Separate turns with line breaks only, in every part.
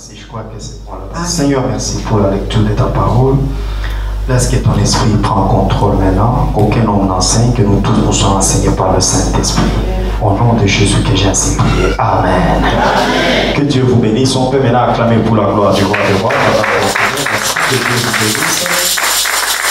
merci, je crois que c'est bon là. Seigneur, merci pour la lecture de ta parole. Laisse que ton esprit prenne contrôle maintenant, qu'aucun homme n'enseigne, que nous tous nous soyons enseignés par le Saint-Esprit. Au nom de Jésus que j'ai ainsi prié. Amen. Amen. Que Dieu vous bénisse. On peut maintenant acclamer pour la gloire du roi des rois. Que Dieu vous bénisse.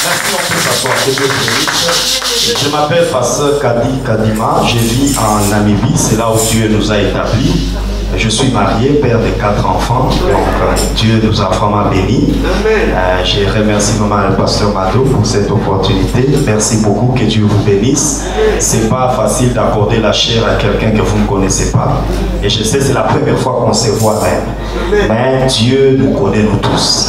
Merci, on peut s'asseoir. Que Dieu vous bénisse. Je m'appelle Pasteur Kadima. Je vis en Namibie. C'est là où Dieu nous a établis. Je suis marié, père de 4 enfants. Donc, Dieu nous a vraiment bénis. Je remercie vraiment le pasteur Mado pour cette opportunité. Merci beaucoup, que Dieu vous bénisse. C'est pas facile d'accorder la chair à quelqu'un que vous ne connaissez pas. Et je sais, c'est la première fois qu'on se voit même. Mais Dieu nous connaît, nous tous.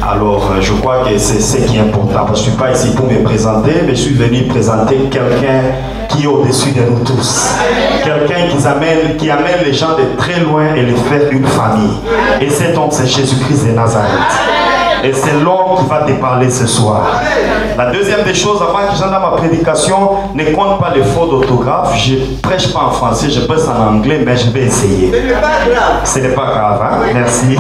Alors, je crois que c'est ce qui est important. Je ne suis pas ici pour me présenter, mais je suis venu présenter quelqu'un qui est au-dessus de nous tous. Quelqu'un qui amène les gens de très loin et les fait une famille. Et cet homme, c'est Jésus-Christ de Nazareth. Et c'est l'homme qui va te parler ce soir. La deuxième des choses, avant que j'aille dans ma prédication, ne compte pas les fautes d'orthographe. Je ne prêche pas en français, je prêche en anglais, mais je vais essayer. Ce n'est pas grave, hein? Merci.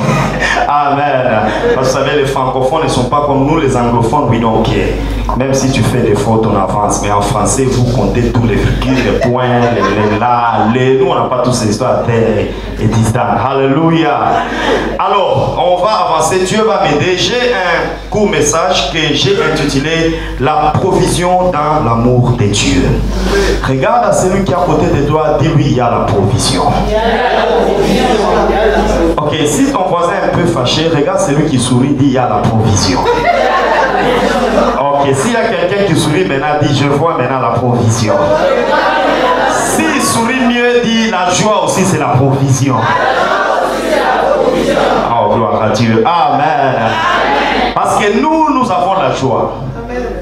Amen. Vous savez, les francophones ne sont pas comme nous, les anglophones, we don't care. Même si tu fais des fautes, on avance. Mais en français, vous comptez tous les virgules, les points, les là, les. Nous, on n'a pas toutes ces histoires et distants. Alléluia. Alors, on va avancer. Dieu va m'aider. J'ai un court message que j'ai intitulé La provision dans l'amour de Dieu. Regarde à celui qui est à côté de toi, dis-lui, il y a la provision. Ok, si ton voisin est un peu fâché, regarde celui qui sourit, dis, il y a la provision. Ok, s'il y a quelqu'un qui sourit maintenant, dit, je vois maintenant la provision. S'il sourit mieux, dit, la joie aussi, c'est la provision. Oh, gloire à Dieu. Amen. Parce que nous avons la joie.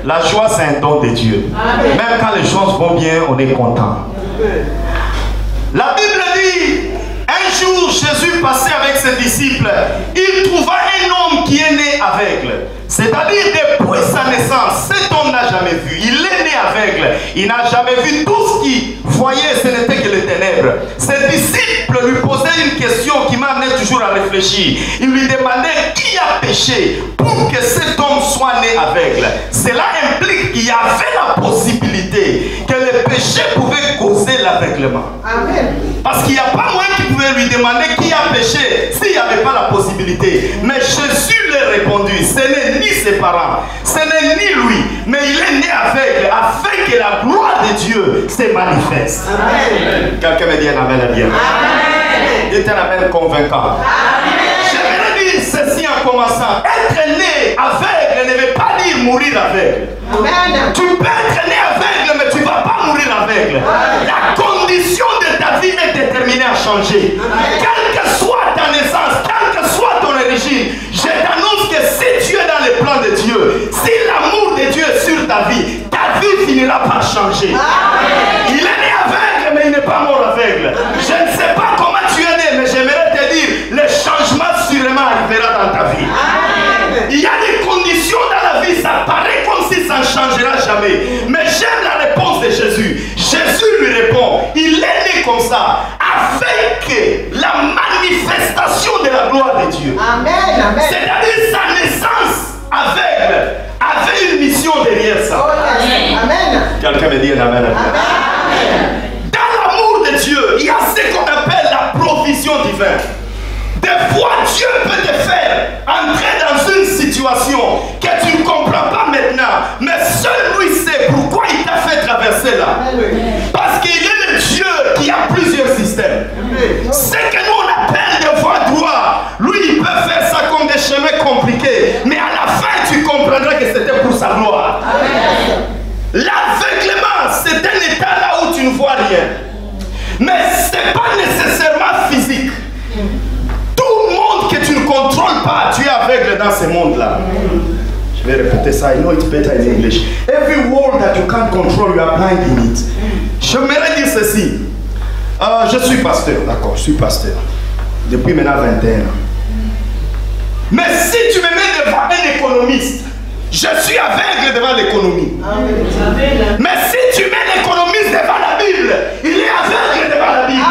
La joie, c'est un don de Dieu. Même quand les choses vont bien, on est content. La Bible dit, un jour, Jésus passait avec ses disciples. Il trouva un homme qui est né aveugle. C'est-à-dire, depuis sa naissance, cet homme n'a jamais vu. Il est né aveugle. Il n'a jamais vu. Tout ce qu'il voyait, ce n'était que les ténèbres. Ses disciples lui posaient une question qui m'amenait toujours à réfléchir. Il lui demandait qui a péché pour que cet homme soit né aveugle. Cela implique qu'il y avait la possibilité que le péché pouvait causer l'aveuglement. Parce qu'il n'y a pas moyen qu'il pouvait lui demander qui a péché s'il n'y avait pas la possibilité. Mais Jésus lui a répondu, ce n'est ni ses parents, ce n'est ni lui, mais il est né aveugle afin que la gloire de Dieu se manifeste. Quelqu'un me dit un amen à bien. Dites un amen convaincant. J'aimerais dire ceci en commençant. Être né aveugle ne veut pas dire mourir aveugle. Tu peux être né aveugle, mais tu ne vas pas mourir aveugle. La condition de ta vie est déterminée à changer. Quelle que soit ta naissance, quelle que soit ton origine, je t'annonce que si tu es dans les plans de Dieu, si l'amour de Dieu est sur ta vie finira par changer. Il est né aveugle, mais il n'est pas mort aveugle. Je ne sais pas comment tu es né, mais j'aimerais te dire, le changement sûrement arrivera dans ta vie. Il y a des conditions dans la vie, ça paraît comme si ça ne changera jamais. Mais j'aime la réponse de Jésus. Jésus lui répond, il est né comme ça, afin que la manifestation de la gloire de Dieu. C'est-à-dire sa naissance aveugle avait une mission derrière ça. Quelqu'un me dit un amen. Dans l'amour de Dieu, il y a ce qu'on appelle la provision divine. Des fois, Dieu peut te faire entrer dans une situation que tu ne comprends pas maintenant, mais seul lui sait pourquoi il t'a fait traverser là. Parce qu'il est le Dieu qui a plusieurs systèmes. Ce que nous on appelle des voies droites, lui il peut faire ça comme des chemins compliqués, mais à la fin tu comprendras que c'était pour sa gloire. L'aveuglement, c'est un état là où tu ne vois rien. Mais ce n'est pas nécessairement physique. Tout le monde que tu ne contrôles pas, tu es aveugle dans ce monde-là. Je vais répéter ça. I know it's better in English. Every world that you can't control, you are blind in it. J'aimerais dire ceci. Je suis pasteur, d'accord, je suis pasteur. Depuis maintenant 21 ans. Mais si tu me mets devant un économiste, je suis aveugle devant l'économie. Mais si tu mets l'économiste devant la Bible, il est aveugle devant la Bible.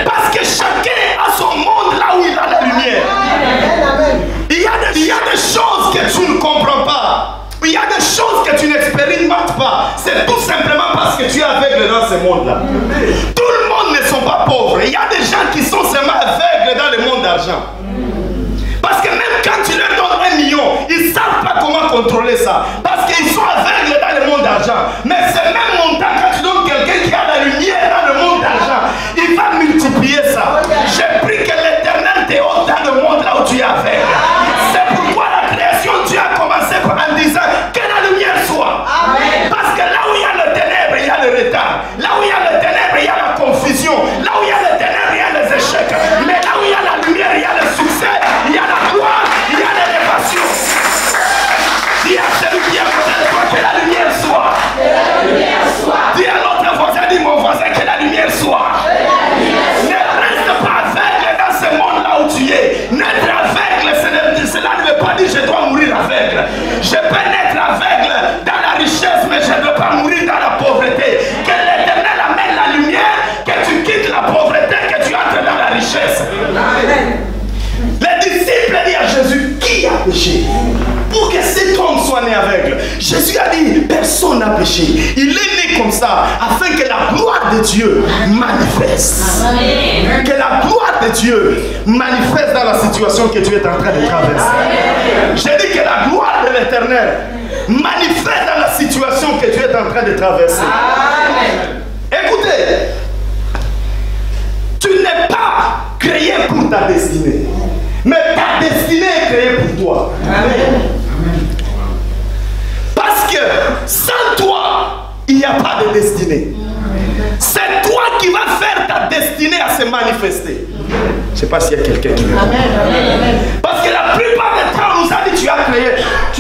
Parce que chacun a son monde là où il a la c'est tout simplement parce que tu es aveugle dans ce monde-là. Tout le monde ne sont pas pauvres. Il y a des gens qui sont seulement aveugles dans le monde d'argent. Parce que même quand tu leur donnes 1 million, ils ne savent pas comment contrôler ça. Parce qu'ils sont aveugles dans le monde d'argent. Mais ce même montant, quand tu donnes quelqu'un qui a la lumière dans le monde d'argent, il va multiplier ça. J'ai pris que l'Éternel te ôte dans le monde là où tu es aveugle. C'est pourquoi la création, Dieu a commencé en disant que la lumière soit. Parce que là où il y a le ténèbre, il y a le retard. Là où il y a le ténèbre, il y a la confusion. Là où il y a le ténèbre, il y a les échecs. Mais là où il y a la lumière, il y a le succès. Il y a la gloire, il y a l'élévation. Dis à celui qui est à côté de toi que la lumière soit. Dis à l'autre voisin, dis mon voisin que la lumière soit. Ne reste pas aveugle dans ce monde-là où tu es. N'être aveugle, cela ne veut pas dire que je dois mourir aveugle. Je peux naître aveugle dans la richesse, mais je ne veux pas mourir dans la pauvreté. Que l'Éternel amène la lumière, que tu quittes la pauvreté, que tu entres dans la richesse. Les disciples disent à Jésus, qui a péché pour que cet homme soit né aveugle? Jésus a dit, personne n'a péché. Il est né comme ça, afin que la gloire de Dieu manifeste. Amen. Que la gloire de Dieu manifeste dans la situation que tu es en train de traverser. J'ai dit que la gloire de l'Éternel manifeste dans la situation que tu es en train de traverser. Amen. Écoutez, tu n'es pas créé pour ta destinée. Mais ta destinée est créée pour toi. Amen. Parce que sans toi, il n'y a pas de destinée. C'est toi qui vas faire ta destinée à se manifester. Je ne sais pas s'il y a quelqu'un qui me comprend. Parce que la plupart des temps, on nous a dit tu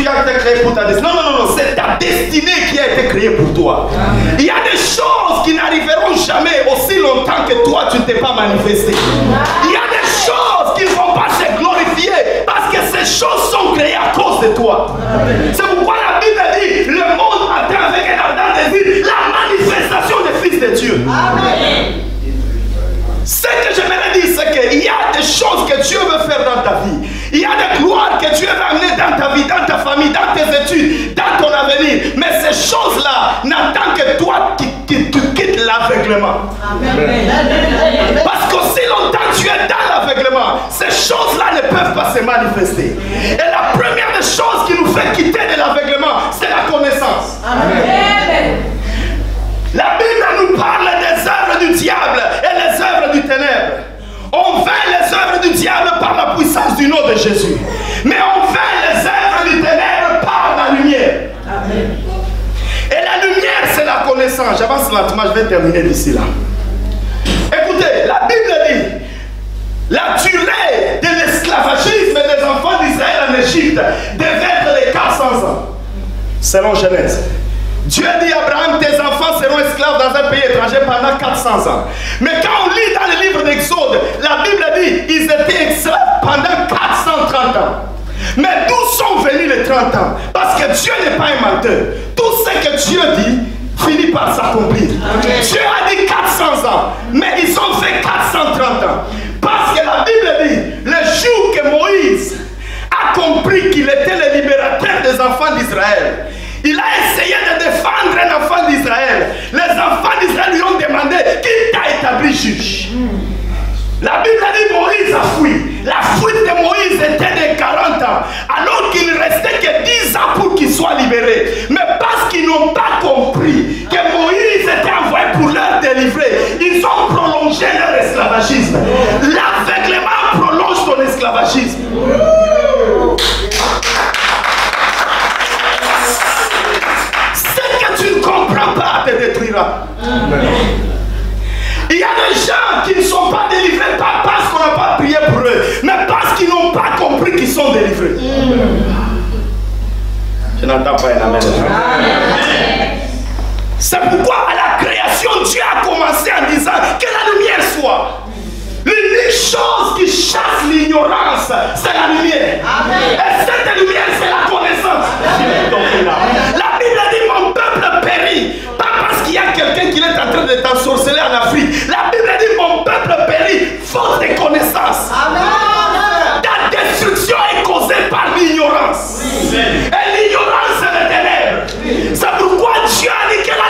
as été créé pour ta destinée. Non, c'est ta destinée qui a été créée pour toi. Il y a des choses qui n'arriveront jamais aussi longtemps que toi, tu ne t'es pas manifesté. Il y a des choses qui ne vont pas se glorifier parce que ces choses sont créées à cause de toi. C'est pourquoi la Bible dit, le monde attend avec un ardent désir la manifestation des fils de Dieu. Amen. Ce que j'aimerais dire, c'est qu'il y a des choses que Dieu veut faire dans ta vie. Il y a des gloires que Dieu veut amener dans ta vie, dans ta famille, dans tes études, dans ton avenir. Mais ces choses-là n'attendent que toi qui tu quittes l'aveuglement. Parce qu'aussi longtemps tu es dans l'aveuglement, ces choses-là ne peuvent pas se manifester. Et la première des choses qui nous fait quitter de l'aveuglement, c'est la connaissance. Amen. La Bible nous parle des œuvres du diable et les œuvres du ténèbre. On vainc les œuvres du diable par la puissance du nom de Jésus. Mais on vainc les œuvres du ténèbre par la lumière. Amen. Et la lumière, c'est la connaissance. J'avance lentement, je vais terminer d'ici là. Écoutez, la Bible dit, la durée de l'esclavagisme des enfants d'Israël en Égypte devait être de 400 ans. Selon Genèse. Dieu dit à Abraham, tes enfants seront esclaves dans un pays étranger pendant 400 ans. Mais quand on lit dans le livre d'Exode, la Bible dit ils étaient esclaves pendant 430 ans. Mais d'où sont venus les 30 ans? Parce que Dieu n'est pas un menteur. Tout ce que Dieu dit finit par s'accomplir. Dieu a dit 400 ans, mais ils ont fait 430 ans. Parce que la Bible dit, le jour que Moïse a compris qu'il était le libérateur des enfants d'Israël, il a essayé de défendre un enfant d'Israël. Les enfants d'Israël lui ont demandé, qui t'a établi juge? La Bible dit Moïse a fui. La fuite de Moïse était de 40 ans, alors qu'il ne restait que 10 ans pour qu'il soit libéré. Mais parce qu'ils n'ont pas compris que Moïse était envoyé pour leur délivrer, ils ont prolongé leur esclavagisme. L'aveuglement prolonge ton esclavagisme. Tu ne comprends pas, te détruira. Il y a des gens qui ne sont pas délivrés pas parce qu'on n'a pas prié pour eux, mais parce qu'ils n'ont pas compris qu'ils sont délivrés. Je n'entends pas un amen. C'est pourquoi à la création, Dieu a commencé en disant que la lumière soit. L'unique chose qui chasse l'ignorance, c'est la lumière. Amen. Et cette lumière, c'est la connaissance. La Bible dit mon peuple périt. Pas parce qu'il y a quelqu'un qui est en train de t'ensorceler en Afrique. La Bible dit mon peuple périt faute de connaissance. Amen. Ta destruction est causée par l'ignorance. Et l'ignorance, c'est le ténèbre. C'est pourquoi Dieu a dit que la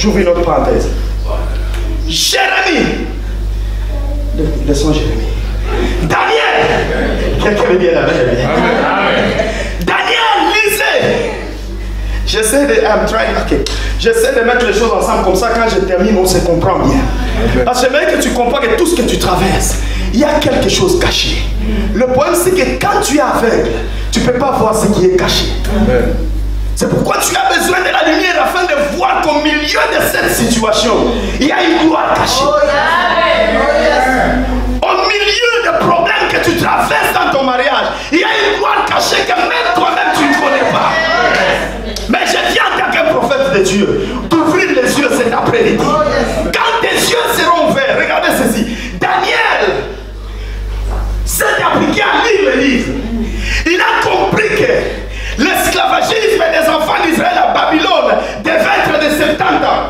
J'ouvre une autre parenthèse. Jérémie. Laissons Jérémie. Daniel. Quelqu'un me dit la Bible. Daniel, lisez. J'essaie de mettre les choses ensemble comme ça, quand je termine, on se comprend bien. Parce que j'aimerais que tu comprennes que tout ce que tu traverses, il y a quelque chose caché. Le problème, c'est que quand tu es aveugle, tu ne peux pas voir ce qui est caché. C'est pourquoi tu as besoin de la lumière afin de voir qu'au milieu de cette situation, il y a une gloire cachée. Au milieu des problèmes que tu traverses dans ton mariage, il y a une gloire cachée que même toi-même tu ne connais pas. Mais je viens en tant que prophète de Dieu d'ouvrir les yeux cet après-midi. Quand tes yeux seront ouverts, regardez ceci. Daniel s'est appliqué à lire le livre. Il a compris que l'esclavagisme des enfants d'Israël à Babylone devait être de 70 ans.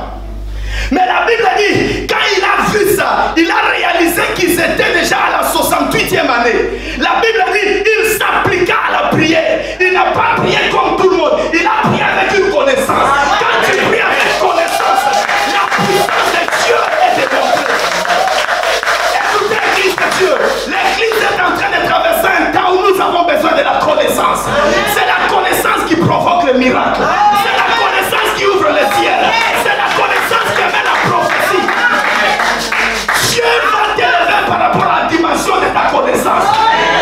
Mais la Bible dit, quand il a vu ça, il a réalisé qu'ils étaient déjà à la 68e année. La Bible dit, il s'appliqua à la prière. Il n'a pas prié comme tout le monde. Il a prié avec une connaissance. Quand tu pries avec connaissance, la puissance de Dieu est démontrée. Écoutez, Église de Dieu, l'Église est en train de traverser un temps où nous avons besoin de la connaissance. C'est la connaissance qui provoque le miracle. C'est la connaissance qui ouvre le ciel. C'est la connaissance qui amène la prophétie. Dieu va t'élever par rapport à la dimension de ta connaissance.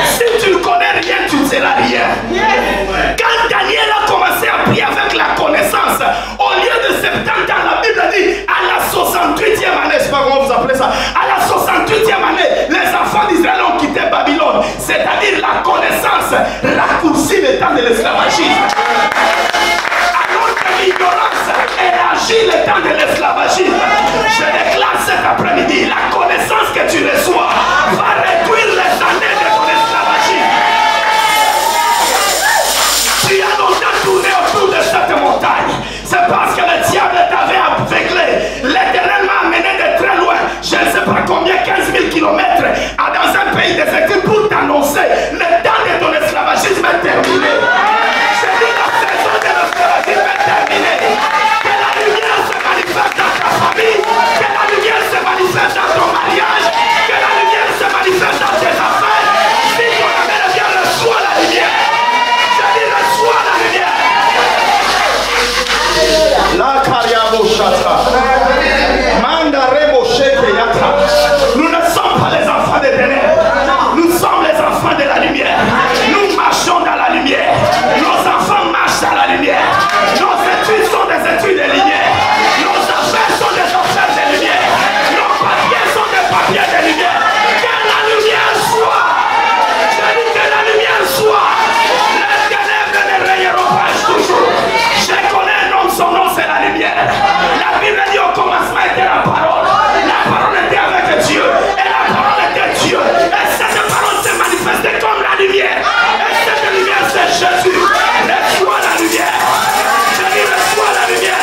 Si tu ne connais rien, tu ne seras rien. Quand Daniel a commencé à prier avec la connaissance, au lieu de 70 ans, la Bible dit, à la 68e année, je ne sais pas comment vous appelez ça, à la 68e année, les enfants d'Israël ont quitté Babylone. C'est-à-dire la connaissance raccourcit le temps de l'esclavagisme. Alors que l'ignorance élargit le temps de l'esclavagisme. Je déclare cet après-midi, la connaissance que tu reçois va réduire les années de ton esclavagisme. Tu as longtemps tourné autour de cette montagne. C'est parce que le diable t'avait aveuglé. L'Éternel m'a amené de très loin. Je ne sais pas combien, 15 000 kilomètres dans un pays des études pour t'annoncer le temps de ton esclavagisme est terminé. Je dis la saison de l'esclavagisme est terminée. Que la lumière se manifeste dans ta famille. Que la lumière se manifeste dans ton mariage. Que la lumière se manifeste dans tes affaires. Si ton amène bien, reçois la lumière. Je dis reçois la lumière. La Kariabo Shatra. Manda Rebo Sheke Yatra. Nous ne sommes pas les enfants des ténèbres. Nous sommes les enfants de la lumière. Nous marchons dans la lumière. Nos enfants marchent dans la lumière. Nos études sont des études de lumière. Nos affaires sont des affaires de lumière. Nos papiers sont des papiers de lumière. Que la lumière soit. Je dis que la lumière soit. Les ténèbres ne rayeront pas toujours. Je connais un homme, son nom c'est la lumière. La Bible dit au commencement était la parole. La parole était avec Dieu. Et la parole était Dieu. Et cette parole s'est manifestée comme la lumière. Et cette lumière c'est Jésus. Reçois la lumière. Je dis reçois la lumière.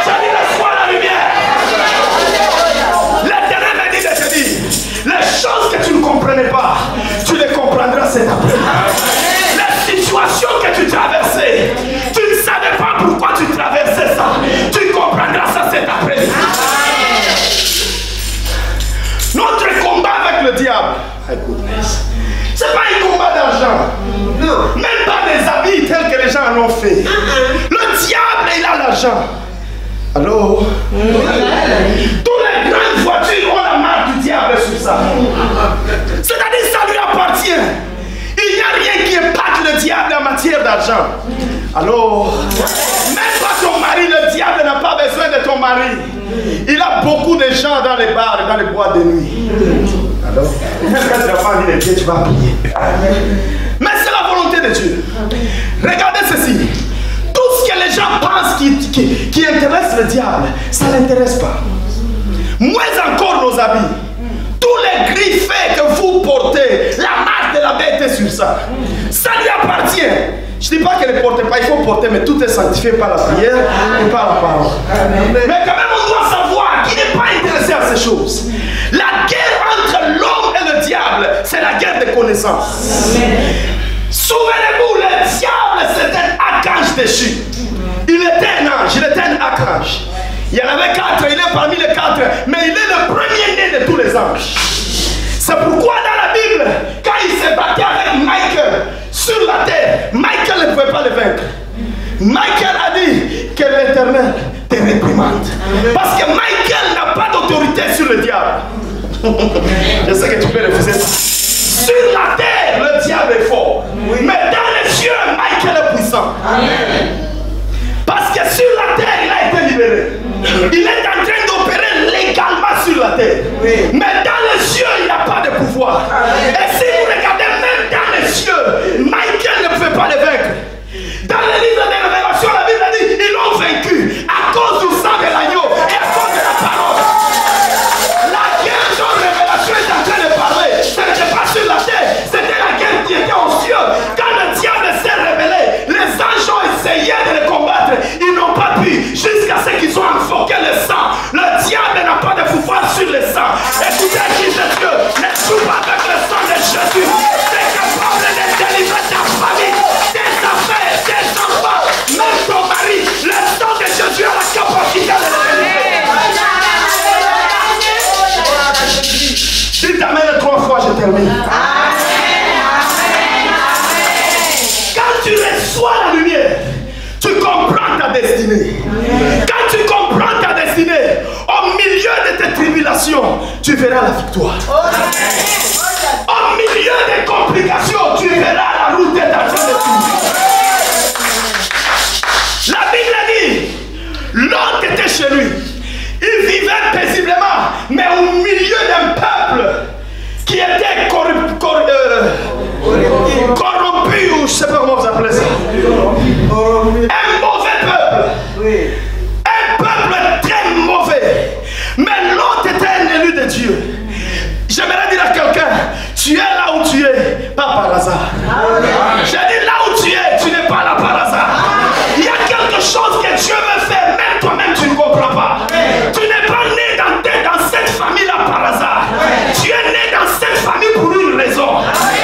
Je dis reçois la lumière. L'Éternel m'a dit de te dire, les choses que tu ne comprenais pas, tu les comprendras cet après-midi. Les situations que tu traversais, tu ne savais pas pourquoi tu traversais ça. Tu comprendras ça cet après-midi. Notre combat avec le diable, c'est pas un combat d'argent. Non. Même pas des habits tels que les gens en ont fait. Le diable, il a l'argent. Alors, toutes les grandes voitures ont la marque du diable sur ça. C'est-à-dire ça lui appartient. Il n'y a rien qui impacte le diable en matière d'argent. Alors, même pas ton mari, le diable n'a pas besoin de ton mari. Il a beaucoup de gens dans les bars et dans les boîtes de nuit. Alors, même quand tu n'as pas envie de Dieu, tu vas prier. Mais c'est la volonté de Dieu. Regardez ceci. Tout ce que les gens pensent qui intéresse le diable, ça ne l'intéresse pas. Moins encore nos habits. Tous les griffes que vous portez, la marque de la bête est sur ça. Ça lui appartient. Je ne dis pas qu'elle ne porte pas, il faut porter, mais tout est sanctifié par la prière et par la parole. Mais quand même, on doit savoir qu'il n'est pas intéressé à ces choses. La guerre entre l'homme et le diable, c'est la guerre des connaissances. Souvenez-vous, le diable, c'était un archange déchu. Il était un ange, il était un archange. Il y en avait 4, il est parmi les 4, mais il est le premier-né de tous les anges. C'est pourquoi dans la Bible, quand il s'est battu avec Michael sur la terre, Michael ne pouvait pas le vaincre. Michael a dit que l'Éternel te réprimande. Parce que Michael n'a pas d'autorité sur le diable. Je sais que tu peux refuser ça. Sur la terre, le diable est fort. Mais dans les cieux, Michael est puissant. Parce que sur la terre, il a été libéré. Il est en train d'opérer légalement sur la terre. Mais dans les cieux, il n'a pas de pouvoir. Et si vous regardez même dans les cieux, Michael ne pouvait pas le vaincre. Dans le livre des Révélations, la Bible dit ils l'ont vaincu à cause du sang de l'agneau et à cause de la parole. La guerre dont Révélation est en train de parler, ce n'était pas sur la terre, c'était la guerre qui était aux cieux. Quand le diable s'est révélé, les anges ont essayé de le combattre, ils n'ont pas pu, jusqu'à ce qu'ils ont invoqué le sang. Le diable n'a pas de pouvoir sur le sang. Écoutez, fils de Dieu, ne joue pas avec le sang de Jésus. C'est capable de délivrer ta famille, tes affaires, tes enfants, même ton mari. Le sang de Jésus a la capacité de le délivrer. Si tu amènes 3 fois, je termine. Quand tu reçois la lumière, tu comprends ta destinée. Quand tu comprends ta destinée, au milieu de tes tribulations, tu verras la victoire. Au milieu des complications, tu verras la route est en train de tourner. La Bible dit, Lot était chez lui. Il vivait paisiblement, mais au milieu d'un peuple qui était corrompu, ou je ne sais pas comment vous appelez ça. Un mauvais peuple. Un peuple très mauvais. Mais l'autre était un élu de Dieu. J'aimerais dire à quelqu'un, tu es là où tu es, pas par hasard. J'ai dit là où tu n'es pas là par hasard. Il y a quelque chose que Dieu veut faire, même toi-même tu ne comprends pas. Tu n'es pas né dans cette famille-là par hasard. Tu es né dans cette famille pour une raison.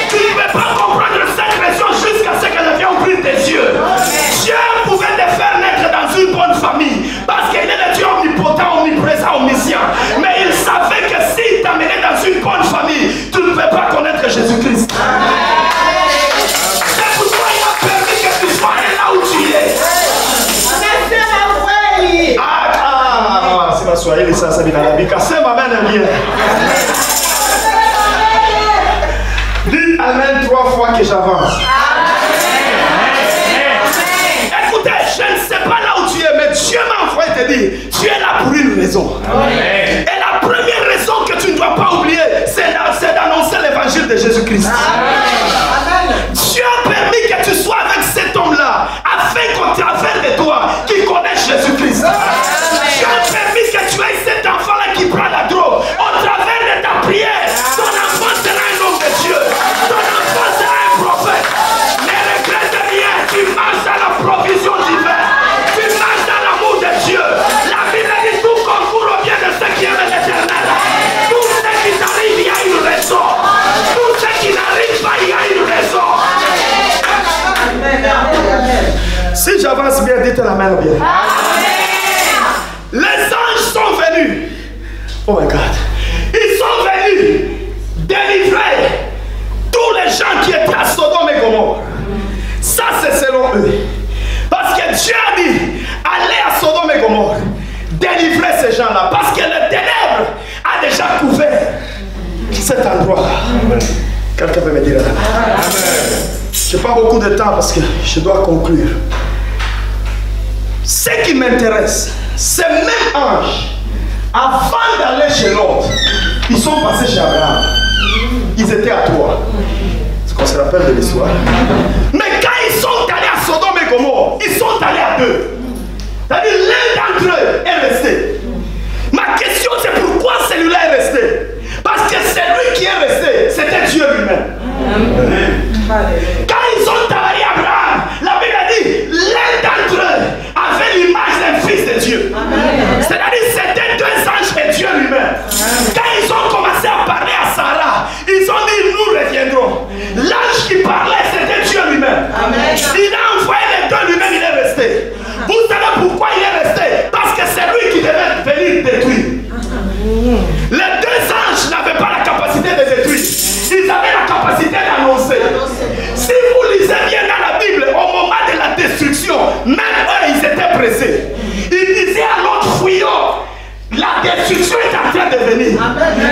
Tu ne peux pas comprendre cette raison jusqu'à ce qu'elle vienne ouvrir tes yeux. Dieu pouvait te faire naître dans une bonne famille parce qu'il est le Dieu omnipotent, omniprésent, omniscient. Mais il savait que s'il t'amenait dans une bonne famille, tu ne peux pas connaître Jésus-Christ. C'est pourquoi il a permis que tu sois là où tu es. C'est ma soirée, ça c'est bien la bica. C'est ma mère bien. Dis amen 3 fois que j'avance. Écoutez, je ne sais pas là où tu es, mais Dieu m'a envoyé te dire, tu es là pour une raison. Et la première raison que tu ne dois pas oublier, c'est d'annoncer l'évangile de Jésus-Christ. Dieu a permis que tu sois avec cet homme-là, afin qu'au travers de toi, qu'il connaisse Jésus-Christ. Dieu a permis que tu aies cet enfant-là qui prend la drogue. Au travers de ta prière, ton enfant sera un homme de Dieu. Ton enfant sera un prophète. Ne regrette rien, tu marches dans la provision divine. Tu marches dans l'amour de Dieu. La Bible dit tout concourt au bien de ceux qui aiment l'Éternel. Tout ce qui t'arrive, il y a une raison. Tout ce qui n'arrive pas, il y a une raison. Si j'avance bien, dites la main bien. Les anges sont venus. Oh my God. Ils sont venus délivrer tous les gens qui étaient à Sodome et Gomorrhe. Ça c'est selon eux. Parce que Dieu a dit, allez à Sodome et Gomorrhe, délivrez ces gens-là. Parce que le ténèbre a déjà couvert cet endroit. Quelqu'un peut me dire Amen. Je n'ai pas beaucoup de temps parce que je dois conclure. Ce qui m'intéresse, ces mêmes anges, avant d'aller chez l'autre, ils sont passés chez Abraham. Ils étaient à toi. C'est qu'on se rappelle de l'histoire. Mais quand ils sont allés à Sodome et Gomorrhe, ils sont allés à 2. C'est-à-dire l'un d'entre eux est resté. Ma question c'est pourquoi celui-là est resté? Parce que celui qui est resté, c'était Dieu lui-même. Quand ils ont travaillé Abraham, la Bible a dit, l'un d'entre eux avait l'image d'un fils de Dieu. C'est-à-dire c'était 2 anges et Dieu lui-même. Quand ils ont commencé à parler à Sarah, ils ont dit, nous reviendrons. L'ange qui parlait, c'était Dieu lui-même. Il a envoyé les 2 lui-même, il est resté. Vous savez pourquoi il est resté? Parce que c'est la destruction est en train de venir.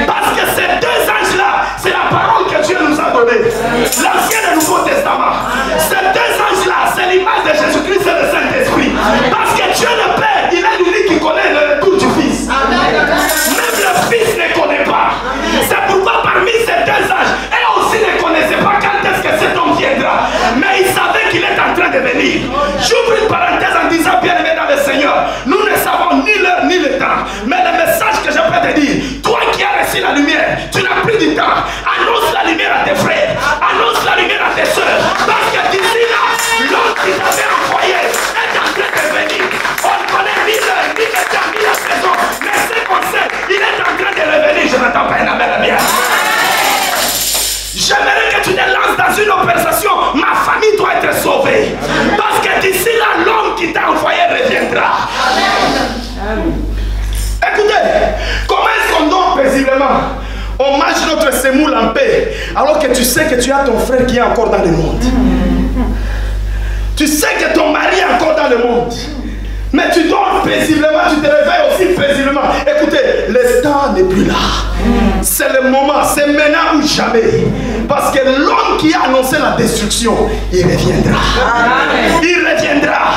Parce que ces deux anges-là, c'est la parole que Dieu nous a donnée. L'Ancien et le Nouveau Testament. Ces deux anges-là, c'est l'image de Jésus-Christ et le Saint-Esprit. Parce que Dieu le Père, il est l'unique qui connaît le retour du Fils. Même le Fils ne connaît pas. C'est pourquoi parmi ces deux anges, eux aussi ne connaissaient pas quand est-ce que cet homme viendra. Mais ils savaient qu'il est en train de venir. J'ouvre une parenthèse en disant, bien aimé dans le Seigneur, nous ne savons ni l'heure ni le temps. Mais le message que je peux te dire, toi qui as reçu la lumière, tu n'as plus du temps. Annonce la lumière à tes frères. Annonce la lumière à tes soeurs. Parce que d'ici là, l'homme qui t'avait envoyé est en train de venir. On ne connaît ni l'heure, ni le temps, ni la saison. Mais ce qu'on sait, il est en train de revenir. Je n'entends pas une amène bien. J'aimerais que tu te lances dans une opération. Ma famille doit être sauvée. Parce que d'ici là, l'homme qui t'a envoyé reviendra. Écoutez, comment est-ce qu'on dort paisiblement? On mange notre semoule en paix, alors que tu sais que tu as ton frère qui est encore dans le monde. Tu sais que ton mari est encore dans le monde. Mais tu dors paisiblement, tu te réveilles aussi paisiblement. Écoutez, le temps n'est plus là. C'est le moment, c'est maintenant ou jamais. Parce que l'homme qui a annoncé la destruction, il reviendra. Il reviendra.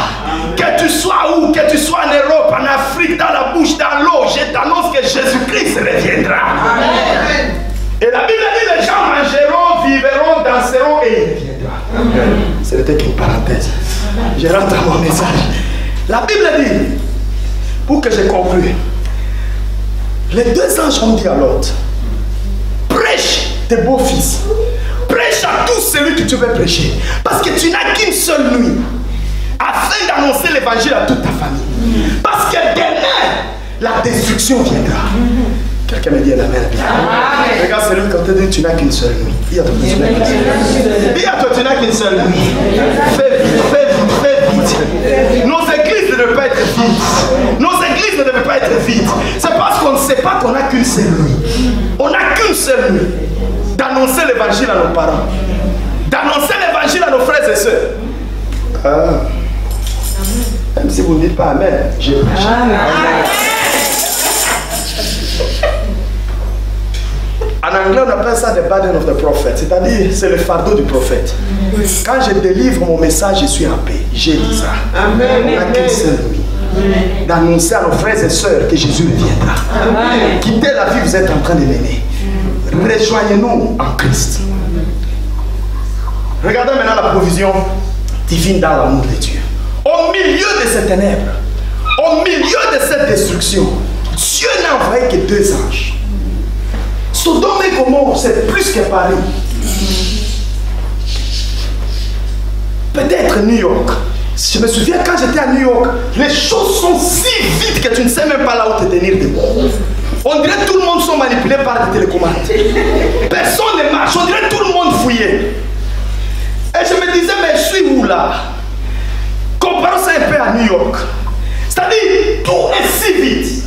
Que tu sois où, que tu sois en Europe, en Afrique, dans la bouche, dans l'eau, je t'annonce que Jésus-Christ reviendra. Et la Bible dit, les gens mangeront, vivront, danseront et il reviendra. Ce n'était qu'une parenthèse. Je rentre à mon message. La Bible dit, pour que je conclue, les deux anges ont dit à l'autre, prêche tes beaux-fils, prêche à tous celui que tu veux prêcher, parce que tu n'as qu'une seule nuit, afin d'annoncer l'évangile à toute ta famille. Parce que demain, la destruction viendra. Quelqu'un me dit amen. Regarde celui qui te dit, tu n'as qu'une seule nuit. Dis à toi, tu n'as qu'une seule nuit. Dis à toi, tu n'as qu'une seule nuit. Fais vite, fais vite, fais vite. Nos églises ne devaient pas être vides. Nos églises ne devaient pas être vides. C'est parce qu'on ne sait pas qu'on n'a qu'une seule nuit. On n'a qu'une seule nuit d'annoncer l'évangile à nos parents, d'annoncer l'évangile à nos frères et sœurs. Même si vous ne dites pas amen, j'ai prêché. En anglais, on appelle ça the burden of the prophet, c'est-à-dire c'est le fardeau du prophète. Quand je délivre mon message, je suis en paix. J'ai dit ça. On n'a qu'une seule nuit d'annoncer à nos frères et sœurs que Jésus reviendra. Quittez la vie que vous êtes en train de mener. Rejoignez-nous en Christ. Regardez maintenant la provision divine dans l'amour de Dieu. Au milieu de ces ténèbres, au milieu de cette destruction, Dieu n'a envoyé que deux anges. Sodome et Gomorrhe, c'est plus que Paris. Peut-être New York. Je me souviens quand j'étais à New York, les choses sont si vite que tu ne sais même pas là où te tenir debout. On dirait que tout le monde sont manipulés par des télécommandes. Personne ne marche, on dirait que tout le monde fouillait. Et je me disais, mais je suis où là? Comparons ça un peu à New York. C'est-à-dire, tout est si vite.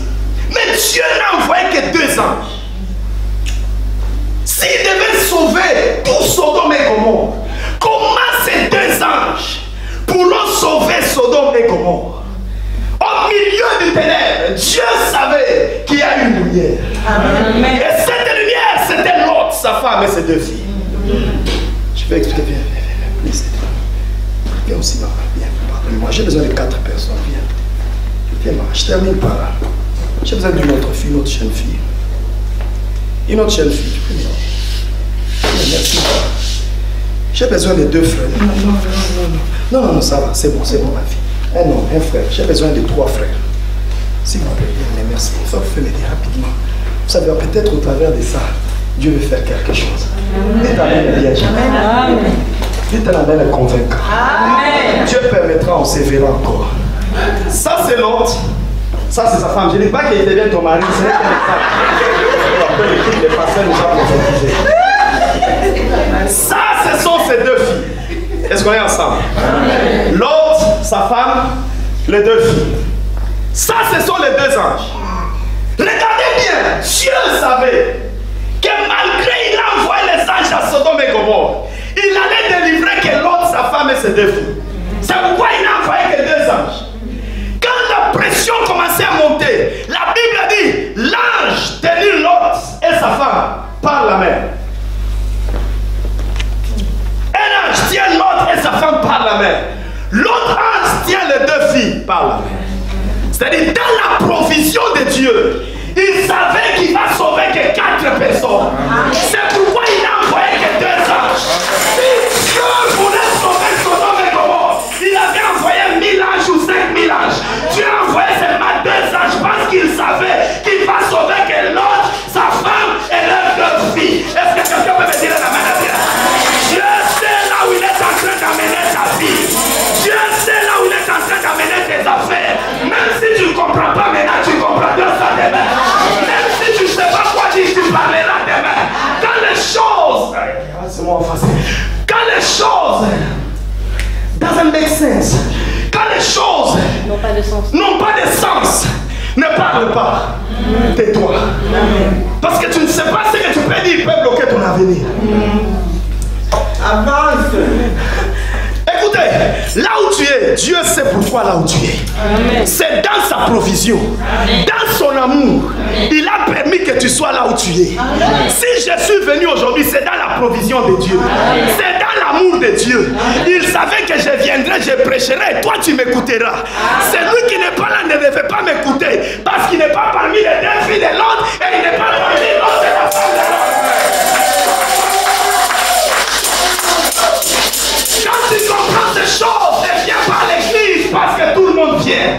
Mais Dieu n'a envoyé que deux anges. S'il devait sauver tout Sodome et Gomorrhe, comment ces deux anges pourront sauver Sodome et Gomorrhe? Au milieu du ténèbre, Dieu savait qu'il y a une lumière. Amen. Et cette lumière, c'était Lot, sa femme et ses deux filles. Je vais expliquer. Viens, viens aussi, maman. Viens, pardonne-moi. J'ai besoin de 4 personnes. Viens. Viens, maman. Je termine par là. J'ai besoin d'une autre fille, une autre jeune fille. Une autre jeune fille. Merci. J'ai besoin de 2 frères. Non, ça va. C'est bon, ma fille. Un homme, un frère. J'ai besoin de 3 frères. S'il vous plaît, bien, merci. Il faut que vous m'aider rapidement. Vous savez, peut-être au travers de ça, Dieu veut faire quelque chose. Dites Amen, bien, Amen. Dites Amen, convaincant. Amen. Dieu permettra, on se verra encore. Ça, c'est l'autre. Ça, c'est sa femme. Je ne dis pas qu'il devient ton mari. C'est après l'équipe des pasteurs nous a prophétisé. Ça, ce sont ces 2 filles. Est-ce qu'on est ensemble? L'autre, sa femme, les 2 filles. Ça, ce sont les 2 anges. Regardez bien, Dieu savait que malgré il a envoyé les anges à Sodome et Gomorrhe, il allait délivrer que l'autre, sa femme et ses 2 filles. C'est pourquoi il n'a envoyé que 2 anges. Quand la pression commençait à monter, la Bible dit, parle pas. Tais-toi. Parce que tu ne sais pas ce que tu peux dire, il peut bloquer ton avenir. Avance. Écoutez, là où tu es, Dieu sait pourquoi là où tu es. C'est dans sa provision, dans son amour. Il a permis que tu sois là où tu es. Si je suis venu aujourd'hui, c'est dans la provision de Dieu. C'est dans l'amour de Dieu. Il savait que je viendrais, je prêcherai, et toi tu m'écouteras. Celui qui n'est pas là ne devait pas m'écouter, parce qu'il n'est pas parmi les deux filles de l'autre, et il n'est pas parmi l'autre de la femme de l'autre. Quand tu comprends ces choses, ne viens pas à l'église parce que tout le monde vient.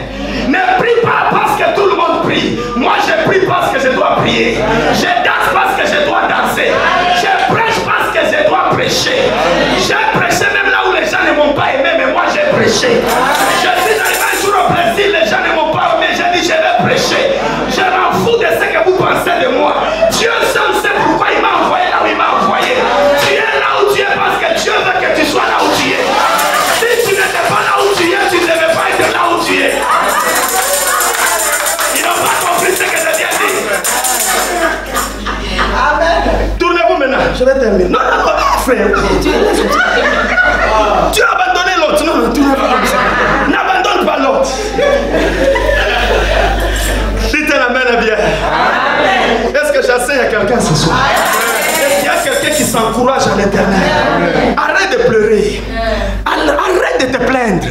Ne prie pas parce que tout le monde prie. Moi, je prie parce que je dois prier. Je danse parce que je dois danser. Je prêche parce que je dois prêcher. J'ai prêché même là où les gens ne m'ont pas aimé, mais moi j'ai prêché. Je suis arrivé un jour au Brésil, les gens ne m'ont pas aimé, j'ai dit je vais prêcher. Je m'en fous de ce que vous pensez de moi. Dieu seul sait pourquoi il m'a envoyé là où il m'a envoyé. Tu es là où tu es parce que Dieu veut que tu sois là où tu es. Si tu n'étais pas là où tu es, tu ne devais pas être là où tu es. Ils n'ont pas compris ce que je viens de dire. Amen. Tournez-vous maintenant, je vais terminer. Non, non, non, frère. Tu as abandonné l'autre. Non, non, tournez pas comme ça. N'abandonne pas l'autre. Dites un amen bien. Est-ce que j'enseigne à quelqu'un ce soir? Est-ce qu'il y a quelqu'un qui s'encourage à l'Éternel? Arrête de pleurer. Arrête de te plaindre.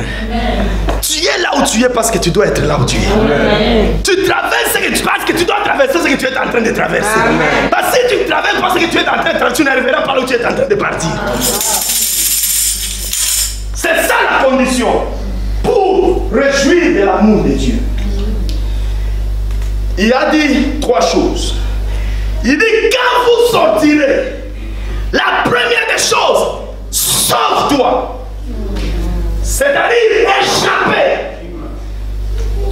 Tu es là où tu es parce que tu dois être là où tu es. Tu traverses ce que tu penses que tu dois traverser, ce que tu es en train de traverser. Parce que si tu traverses pas ce que tu es en train de traverser, tu n'arriveras pas là où tu es en train de partir. C'est ça la condition pour réjouir de l'amour de Dieu. Il a dit 3 choses. Il dit quand vous sortirez, la première des choses, sauve-toi. C'est-à-dire échapper.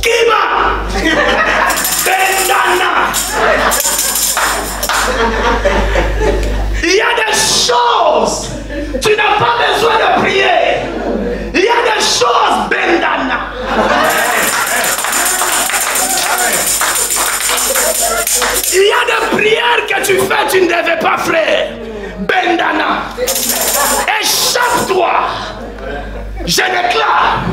Qui va? Bendana. Il y a des choses. Tu n'as pas besoin de prier. Il y a des choses, Bendana. Il y a des prières que tu fais, tu ne devais pas faire. Bendana. Échappe-toi. Je déclare,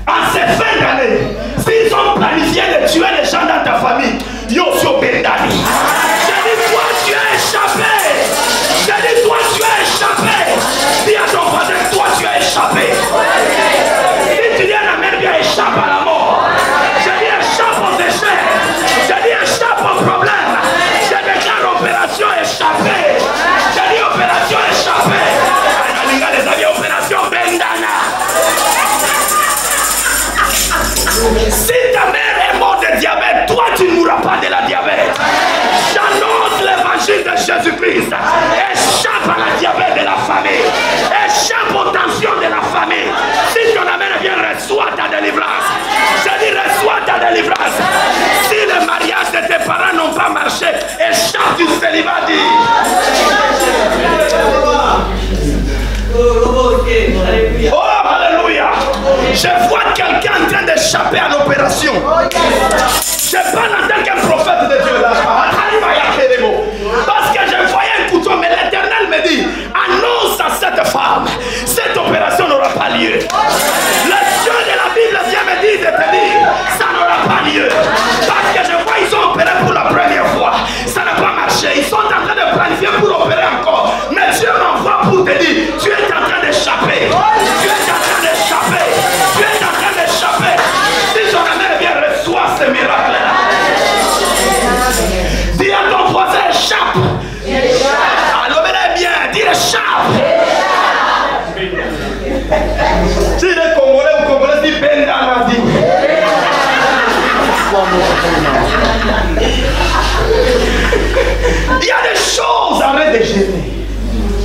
en ces fins d'année, s'ils ont planifié de tuer les gens dans ta famille, Yosio Bendani. Je dis, toi, tu as échappé. Je dis, toi, tu as échappé. Dis à ton voisin, toi, tu as échappé. Si tu dis à la mère, bien, échappe à la mort. Je dis, échappe aux échecs. Je dis, échappe aux problèmes. Je déclare opération échappée. Je dis, opération échappée. Les amis, opération Bendana. Si ta mère est morte de diabète, toi tu ne mourras pas de la diabète. J'annonce l'évangile de Jésus-Christ. Échappe à la diabète de la famille. Échappe aux tensions de la famille. Si ton mère vient, reçois ta délivrance. Je dis reçois ta délivrance. Si le mariage de tes parents n'ont pas marché, échappe du célibat. Oh, alléluia. Je vois quelqu'un en train d'échapper à l'opération. Je parle en tant qu'un prophète de Dieu là. Parce que je voyais un couteau, mais l'Éternel me dit, annonce à cette femme, cette opération n'aura pas lieu. Le Dieu de la Bible vient me dire de te dire, ça n'aura pas lieu. Parce que je vois, ils ont opéré pour la première fois. Ça n'a pas marché. Ils sont en train de planifier pour opérer encore. Mais Dieu m'envoie pour te dire, tu es en train d'échapper. Tu es en train d'échapper. Tu es en train d'échapper. Si ton mère vient reçoit ce miracle-là. Dis à ton voisin, échappe. Alors, bien, dis échappe. Si les Congolais ou Congolais disent Bendana, dit. Il y a des choses, arrête de gêner.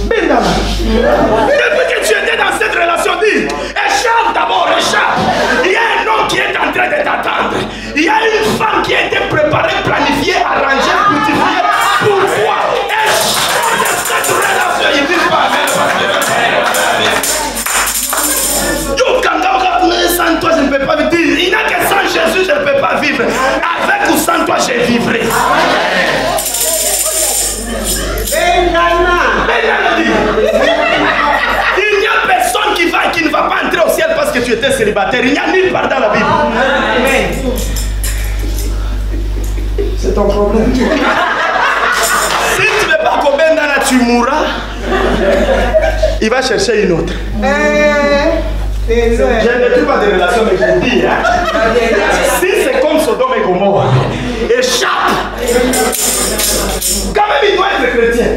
Bendana. Depuis que tu étais dans cette relation, dis, échappe d'abord, échappe. Il y a un homme qui est en train de t'attendre. Il y a une femme qui a été préparée, planifiée, arrangée, cultivée. Pourquoi? Échappe de cette relation. Ils disent pas amen. Yo, quand sans toi, je ne peux pas vivre. Il n'y a que sans Jésus, je ne peux pas vivre. Avec ou sans toi, je vivrai. Il n'y a personne qui ne va pas entrer au ciel parce que tu étais célibataire. Il n'y a nulle part dans la Bible. C'est ton problème. Si tu ne veux pas qu'au Bendana tu mourras, il va chercher une autre. Je ne trouve pas de relation, mais je dis, hein. Si c'est comme Sodome et Gomorrhe, échappe. Quand même, il doit être chrétien.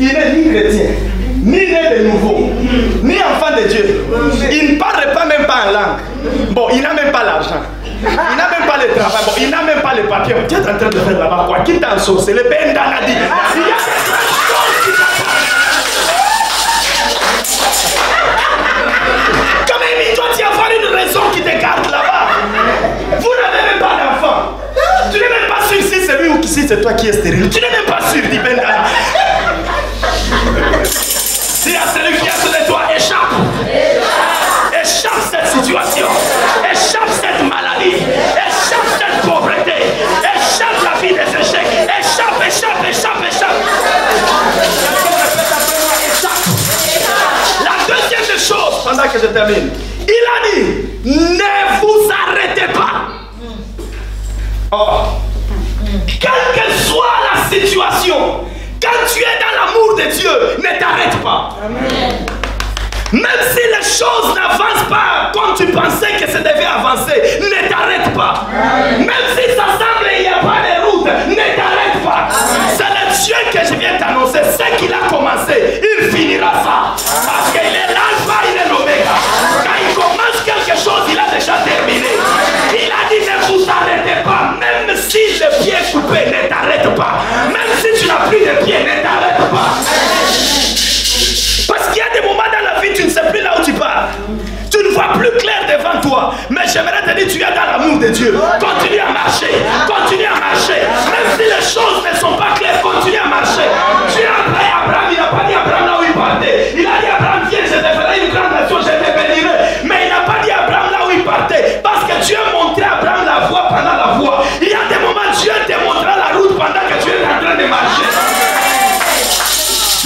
Il n'est ni chrétien, ni né de nouveau, ni enfant de Dieu. Il ne parle pas même pas en langue. Bon, il n'a même pas l'argent. Il n'a même pas le travail. Bon, il n'a même pas les papiers. Tu es en train de faire là-bas quoi? Qui t'en sauce? C'est le Bendana dit. Il y a des choses qui quand même, il doit y avoir une raison qui te garde là-bas. Vous n'avez même pas d'enfant. Tu n'es même pas sûr si c'est lui ou si c'est toi qui es stérile. Tu n'es même pas sûr, dit Bendana. Dis à celui qui est à côté de toi, échappe. Échappe cette situation. Échappe cette maladie. Échappe cette pauvreté. Échappe la vie des échecs. Échappe, échappe, échappe, échappe. La deuxième des choses, pendant que je termine, il a dit, ne vous arrêtez pas. Oh. Quelle que soit la situation, quand tu es dans l'amour de Dieu, ne t'arrête pas. Amen. Même si les choses n'avancent pas comme tu pensais que ça devait avancer, ne t'arrête pas. Amen. Même si ça semble qu'il n'y a pas de route, ne t'arrête pas. C'est le Dieu que je viens t'annoncer. Ce qu'il a commencé, il finira ça. Parce qu'il est l'alpha, il est l'oméga. Quand il commence quelque chose, il a déjà terminé. Il a dit ne vous arrêtez pas. Même si le pied est coupé, ne t'arrête pas. Même si tu n'as plus de pied, ne t'arrête pas. Parce qu'il y a des moments dans la vie, tu ne sais plus là où tu pars. Tu ne vois plus clair devant toi. Mais j'aimerais te dire, tu es dans l'amour de Dieu. Continue à marcher. Continue à marcher. Même si les choses ne sont pas claires, continue à marcher. Tu es après Abraham, il n'a pas dit Abraham là où il partait. Il a dit Abraham, viens, je te ferai une grande nation, je te bénirai. Mais il n'a pas dit Abraham là où il partait. Parce que Dieu montrait à Abraham la voie pendant la voie. Il y a des moments, Dieu te montrera la route pendant que tu es en train de marcher.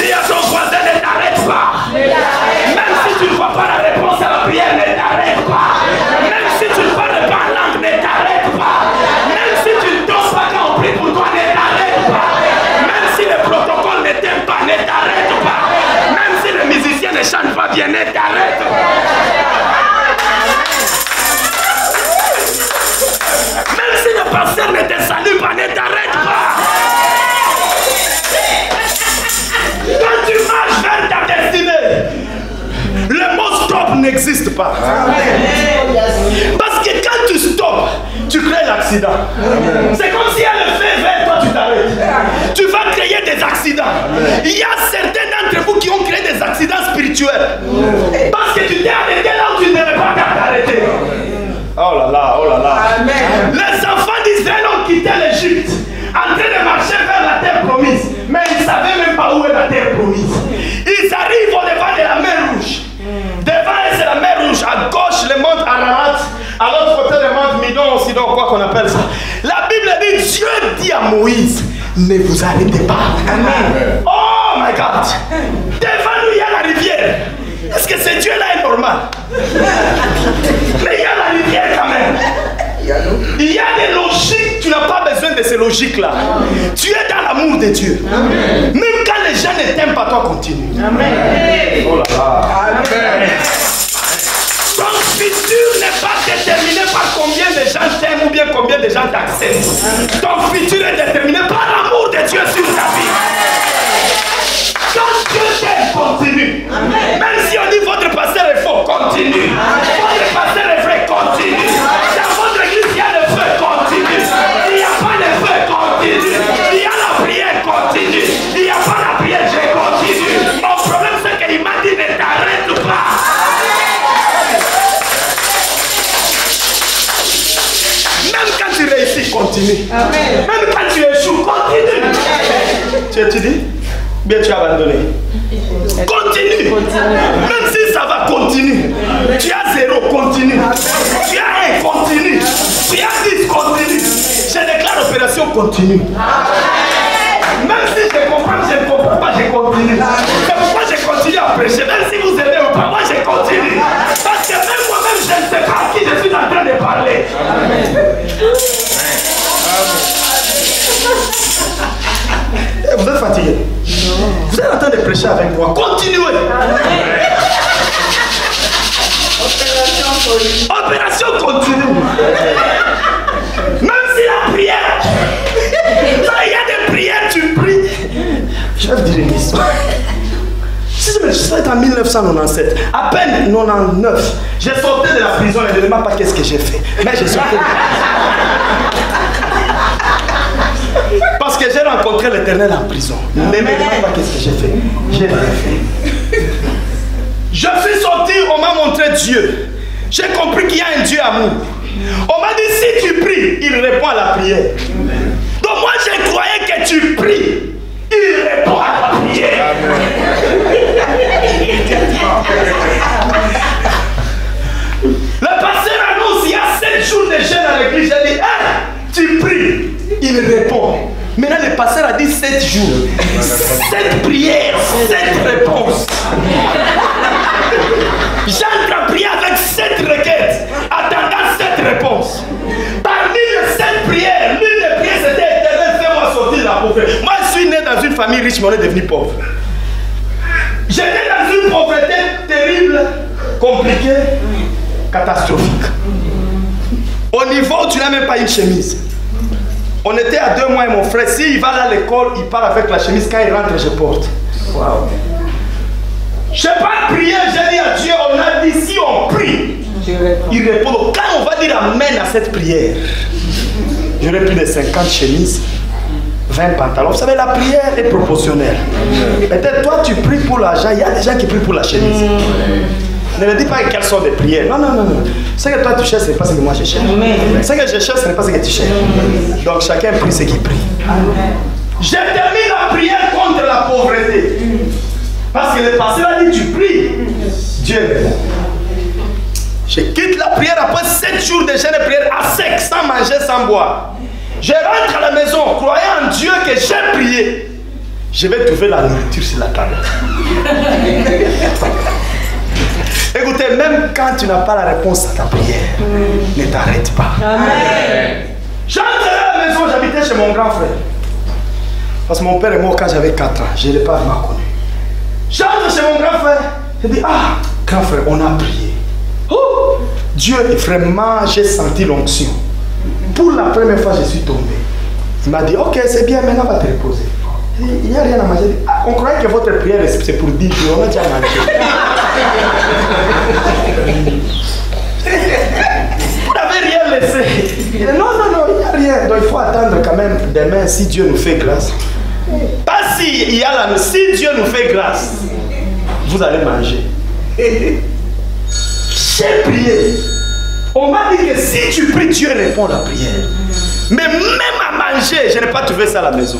Dis à ton voisin, ne t'arrête pas. Même si tu ne vois pas la réponse à la prière, ne t'arrête pas. Même si tu ne parles pas en langue, ne t'arrête pas. Même si tu ne danses pas quand on prie pour toi, ne t'arrête pas. Même si le protocole ne t'aime pas, ne t'arrête pas. Même si le musicien ne chante pas bien, ne t'arrête pas. Même si le pasteur ne te salue pas, ne t'arrête pas. Quand tu marches vers ta destinée, le mot stop n'existe pas. Parce que quand tu stops, tu crées l'accident. C'est comme si elle le fait vers toi, tu t'arrêtes. Tu vas créer des accidents. Il y a certains d'entre vous qui ont créé des accidents spirituels. Parce que tu t'es arrêté là où tu ne devais pas t'arrêter. Oh là là, oh là là. Amen. Les enfants d'Israël ont quitté l'Égypte en train de marcher vers la terre promise. Mais ils ne savaient même pas où est la terre promise. Ils arrivent au devant de la mer Rouge. Devant eux, c'est la mer Rouge. À gauche, le mont Ararat. À l'autre côté, le mont Midon, Sidon, quoi qu'on appelle ça. La Bible dit, Dieu dit à Moïse, ne vous arrêtez pas. Amen. Oh my God. Devant nous, il y a la rivière. Est-ce que ce Dieu-là est normal? Mais il y a la rivière quand même. Il y a des logiques, tu n'as pas besoin de ces logiques-là. Tu es dans l'amour de Dieu. Amen. Même quand les gens ne t'aiment pas, toi continue. Amen. Oh là là. Amen. Ton futur n'est pas déterminé par combien de gens t'aiment ou bien combien de gens t'acceptent. Ton futur est déterminé par l'amour de Dieu sur ta vie. Quand Dieu t'aime, continue. Amen. Même si on dit votre pasteur est faux, continue. Votre pasteur est vrai, continue. Dans votre église, il y a le feu, continue. Il n'y a pas de feu, continue. Il y a la prière, continue. Il n'y a pas la prière, je continue. Mon problème, c'est qu'il m'a dit ne t'arrête pas. Même quand tu réussis, continue. Amen. Même quand tu échoues, continue. Tu étudies? Bien, tu as abandonné. Continue. Même si ça va, continue. Tu as 0, continue. Tu as 1, continue. Tu as 10, continue. Je déclare opération continue. Même si je comprends, je ne comprends pas, je continue. C'est pourquoi je continue à prêcher. Même si vous aimez ou pas, moi je continue. Parce que même moi-même, je ne sais pas à qui je suis en train de parler. Vous êtes fatigué? Vous êtes en train de prêcher avec moi. Continuez. Opération continue. Même si la prière, il y a des prières, tu pries. Je vais vous dire une histoire. Si je me souviens en 1997, à peine 99, j'ai sorti de la prison et ne me demande pas qu'est-ce que j'ai fait. Mais j'ai sorti. Parce que j'ai rencontré l'Éternel en prison. Ne me demande pas qu'est-ce que j'ai fait. J'ai rien fait. Je suis sorti, on m'a montré Dieu. J'ai compris qu'il y a un Dieu amour. On m'a dit si tu pries, il répond à la prière. Donc moi je croyais que tu pries, il répond à la prière. Le pasteur annonce il y a 7 jours de jeûne à l'église. J'ai dit hey, tu pries, il répond. Maintenant le pasteur a dit 7 jours, 7 prières, 7 réponses. J'entre à prier avec 7 requêtes, attendant 7 réponses. Parmi les 7 prières, l'une des prières c'était Éternel, fais-moi sortir de la pauvreté. Moi je suis né dans une famille riche, mais on est devenu pauvre. J'étais dans une pauvreté terrible, compliquée, catastrophique. Au niveau où tu n'as même pas une chemise. On était à 2 mois et mon frère, s'il va à l'école, il part avec la chemise, quand il rentre, je porte. Wow. Je n'ai pas prié, j'ai dit à Dieu, on a dit si on prie, il répond. Quand on va dire amen à cette prière, j'aurai plus de 50 chemises, 20 pantalons. Vous savez, la prière est proportionnelle. Peut-être toi tu pries pour l'argent, il y a des gens qui prient pour la chemise. Ne me dis pas quelles sont des prières. Non, non, non, non. Ce que toi tu cherches, ce n'est pas ce que moi je cherche. Ce que je cherche, ce n'est pas ce que tu cherches. Donc chacun prie ce qu'il prie. Je termine la prière contre la pauvreté. Parce que le pasteur a dit tu pries, Dieu répond. Je quitte la prière après 7 jours de jeûne et prière à sec, sans manger, sans boire. Je rentre à la maison, croyant en Dieu que j'ai prié. Je vais trouver la nourriture sur la table. Écoutez, même quand tu n'as pas la réponse à ta prière, ne t'arrête pas. J'entre à la maison, j'habitais chez mon grand frère. Parce que mon père est mort quand j'avais 4 ans, je ne l'ai pas vraiment connu. J'entre chez mon grand frère, je dis, ah, grand frère, on a prié. Oh, Dieu, vraiment, j'ai senti l'onction. Pour la première fois, je suis tombé. Il m'a dit, ok, c'est bien, maintenant va te reposer. Il n'y a rien à manger. Ah, on croyait que votre prière, c'est pour 10 jours, on a déjà mangé. Vous n'avez rien laissé. Non, non, non, il n'y a rien. Donc il faut attendre quand même demain si Dieu nous fait grâce. Pas si il y a la... Si Dieu nous fait grâce, vous allez manger. J'ai prié. On m'a dit que si tu pries, Dieu répond à la prière. Mais même à manger, je n'ai pas trouvé ça à la maison.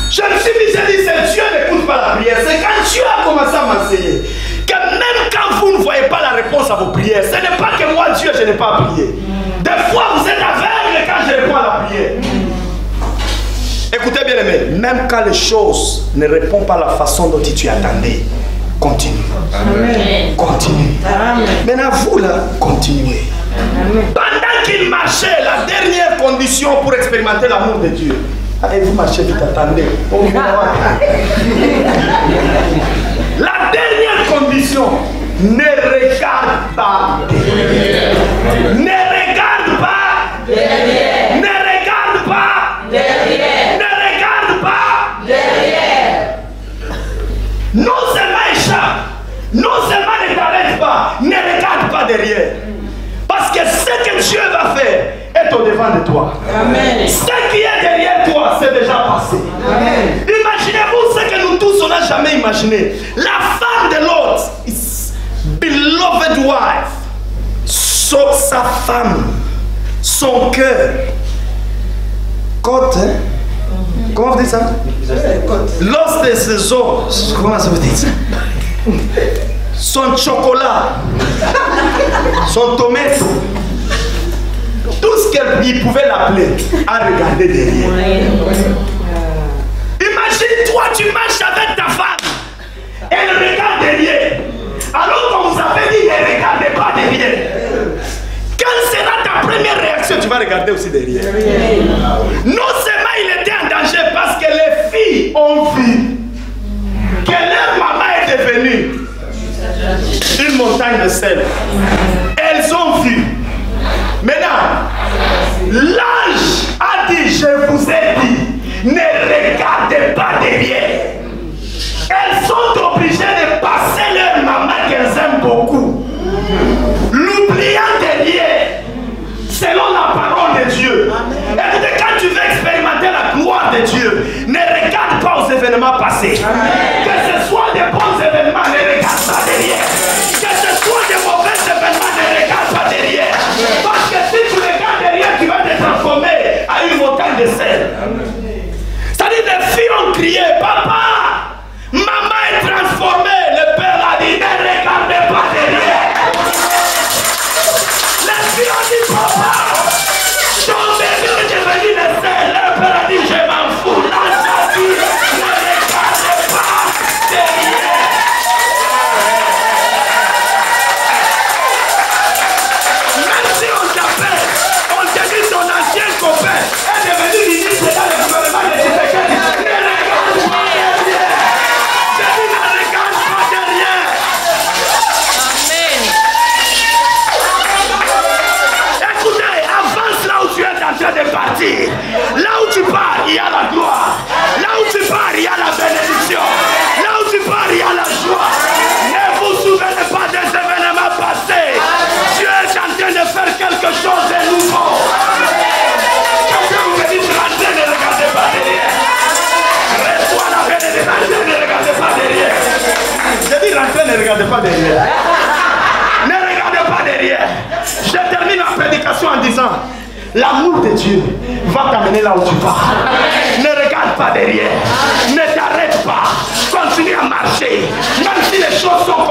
Je me suis dit, j'ai dit, c'est Dieu n'écoute pas la prière. C'est quand Dieu a commencé à m'enseigner que même quand vous ne voyez pas la réponse à vos prières, ce n'est pas que moi, Dieu, je n'ai pas prié. Des fois, vous êtes aveugle quand je réponds à la prière. Écoutez bien aimé, même quand les choses ne répondent pas à la façon dont tu attendais, continue. Amen. Continue. Amen. Maintenant vous là, continuez. Amen. Pendant qu'il marchait, la dernière condition pour expérimenter l'amour de Dieu. Allez, vous marchez vite, attendez. La dernière condition, ne regarde pas derrière. Ne regarde pas derrière. Ne regarde pas derrière. Ne regarde pas derrière. Non seulement échappe, non seulement ne t'arrête pas, ne regarde pas derrière. Parce que ce que Dieu va faire est au-devant de toi. Amen. Ce qui est derrière toi, c'est déjà passé. Amen. Imaginez-vous ce que nous tous, on n'a jamais imaginé. La femme de l'autre, beloved wife, sa femme, son cœur, côte, comment vous dites ça? L'os de ses os, comment ça vous dit ça? Son chocolat, son tomate, tout tout ce qu'il pouvait l'appeler à regarder derrière. Imagine-toi, tu marches avec ta femme, elle regarde derrière. Alors qu'on vous avait dit ne regardez pas derrière. Quelle sera ta première réaction? Tu vas regarder aussi derrière. Non seulement il était en danger parce que les filles ont vu que leur maman est devenue une montagne de sel. Elles ont vu. Maintenant, l'ange a dit, je vous ai dit, ne regardez pas derrière. Elles sont obligées de passer leur maman qu'elles aiment beaucoup, l'oubliant derrière, selon la parole de Dieu. Écoutez, quand tu veux expérimenter la gloire de Dieu, ne regarde pas aux événements passés. Que ce soit des bons événements, ne regarde pas derrière. Que ce soit des mauvais événements, ne regarde pas derrière. Parce que si tu regardes derrière, tu vas te transformer à une montagne de sel. C'est-à-dire, les filles ont crié, papa, maman est transformée. Le père a dit, ne regardez pas derrière. Les filles ont dit, papa, ton bébé est devenu le sel. Le père a dit, je m'en fous. L'ange a dit, ne regardez pas derrière. Même si on t'appelle, on te dit ton ancien copain est devenu ministre dans le gouvernement de Tshisekedi. Ne regarde pas derrière. Je dis, ne regarde pas derrière. Écoutez, avance là où tu es en train de partir. Là où tu pars, il y a la gloire. Là où tu pars, il y a la bénédiction. Là où tu pars, il y a la joie. Ne vous souvenez pas des événements passés. Dieu est en train de faire quelque chose de nouveau. Quelqu'un vous dit de rentrer, ne regardez pas derrière. Reçois la bénédiction, ne regardez pas derrière. Je dis rentrer, ne regardez pas derrière. Ne regardez pas derrière. Je termine ma prédication en disant, l'amour de Dieu va t'amener là où tu pars. Ne regarde pas derrière. Ne t'arrête pas. Continue à marcher. Même si les choses sont